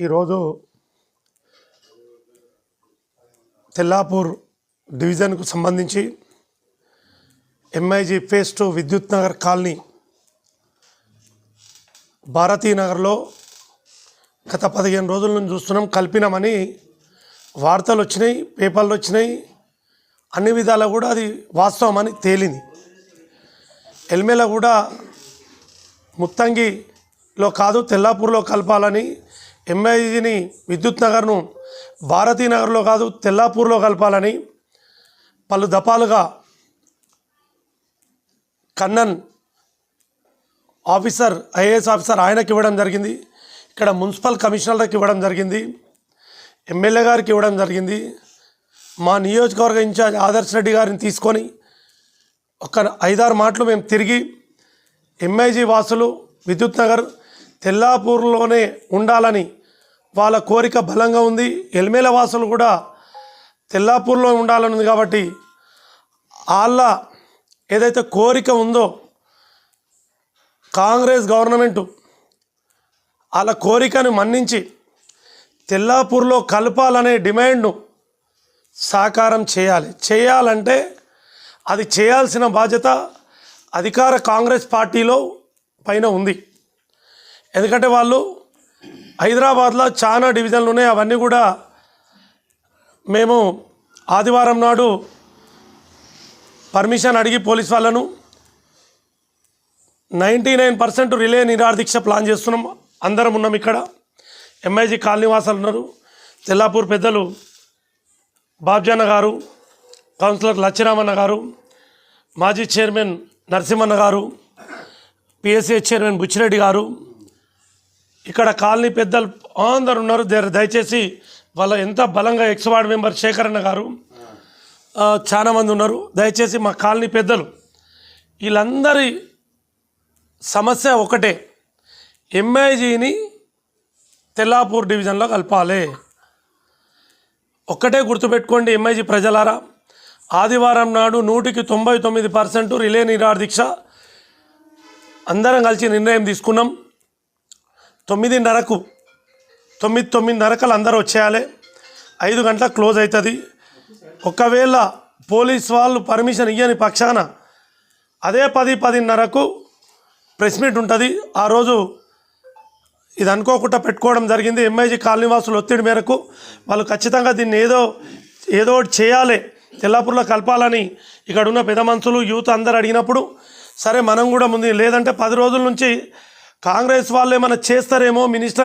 ఈరోజు తెల్లాపూర్ డివిజన్కు సంబంధించి MIG phase 2 విద్యుత్ నగర్ కాలనీ భారతీ నగర్లో గత 15 రోజుల నుంచి చూస్తున్నాం. కల్పినామని వార్తలు వచ్చినాయి, పేపర్లు వచ్చినాయి. అన్ని విధాలా కూడా అది వాస్తవం అని తేలింది. ఎల్మెల కూడా ముత్తంగిలో కాదు తెల్లాపూర్లో కలపాలని, ఎంఐజీని విద్యుత్ నగర్ను భారతీ నగర్లో కాదు తెల్లాపూర్లో కలపాలని పలు దఫాలుగా కన్నన్ ఆఫీసర్, ఐఏఎస్ ఆఫీసర్ ఆయనకి ఇవ్వడం జరిగింది. ఇక్కడ మున్సిపల్ కమిషనర్కి ఇవ్వడం జరిగింది, ఎమ్మెల్యే గారికి ఇవ్వడం జరిగింది. మా నియోజకవర్గ ఇన్ఛార్జ్ ఆదర్శ్ రెడ్డి గారిని తీసుకొని ఒక 5-6 మాటలు మేము తిరిగి ఎంఐజీ వాసులు విద్యుత్ నగర్ తెల్లాపూర్లోనే ఉండాలని వాళ్ళ కోరిక బలంగా ఉంది. ఎల్మేల వాసులు కూడా తెల్లాపూర్లో ఉండాలని ఉంది. కాబట్టి వాళ్ళ ఏదైతే కోరిక ఉందో కాంగ్రెస్ గవర్నమెంటు వాళ్ళ కోరికను మన్నించి తెల్లాపూర్లో కలపాలనే డిమాండ్ను సాకారం చేయాలంటే అది చేయాల్సిన బాధ్యత అధికార కాంగ్రెస్ పార్టీలో పైన ఉంది. ఎందుకంటే వాళ్ళు హైదరాబాద్లో చాలా డివిజన్లు ఉన్నాయి. అవన్నీ కూడా మేము ఆదివారం నాడు పర్మిషన్ అడిగి పోలీస్ వాళ్ళను 99% రిలే నిరాదీక్ష ప్లాన్ చేస్తున్నాం. అందరం ఉన్నాం. ఇక్కడ ఎంఐజీ కాలనీ వాసాలు ఉన్నారు. తెల్లాపూర్ పెద్దలు బాబ్జన్న గారు, కౌన్సిలర్ లచ్చిరామన్న గారు, మాజీ చైర్మన్ నరసింహన్న గారు, పిఎస్ఏ చైర్మన్ బుచ్చిరెడ్డి గారు, ఇక్కడ కాలనీ పెద్దలు అందరు ఉన్నారు. దయచేసి వాళ్ళ ఎంత బలంగా ఎక్స్ వార్డ్ మెంబర్ శేఖరన్న గారు చాలామంది ఉన్నారు. దయచేసి మా కాలనీ పెద్దలు వీళ్ళందరి సమస్య ఒకటే, ఎంఐజీని తెల్లాపూర్ డివిజన్లో కలపాలి. ఒక్కటే గుర్తుపెట్టుకోండి ఎంఐజీ ప్రజలారా, ఆదివారం నాడు 199% రిలే నిరాదీక్ష అందరం కలిసి నిర్ణయం తీసుకున్నాం. 9:30కు 9:30 అందరూ వచ్చేయాలి. 5 గంటలకు క్లోజ్ అవుతుంది. ఒకవేళ పోలీస్ వాళ్ళు పర్మిషన్ ఇవ్వని పక్షాన అదే 10-10:30కు ప్రెస్ మీట్ ఉంటుంది. ఆ రోజు ఇది అనుకోకుండా పెట్టుకోవడం జరిగింది. ఎంఐజీ కాలనీ వాసులు ఒత్తిడి మేరకు వాళ్ళు ఖచ్చితంగా దీన్ని ఏదో చేయాలి, తెల్లాపూర్లో కలపాలని ఇక్కడ ఉన్న పెద్ద మనుషులు యూత్ అందరు అడిగినప్పుడు సరే మనం కూడా ముందు, లేదంటే 10 రోజుల నుంచి కాంగ్రెస్ వాళ్ళు ఏమైనా చేస్తారేమో, మినిస్టర్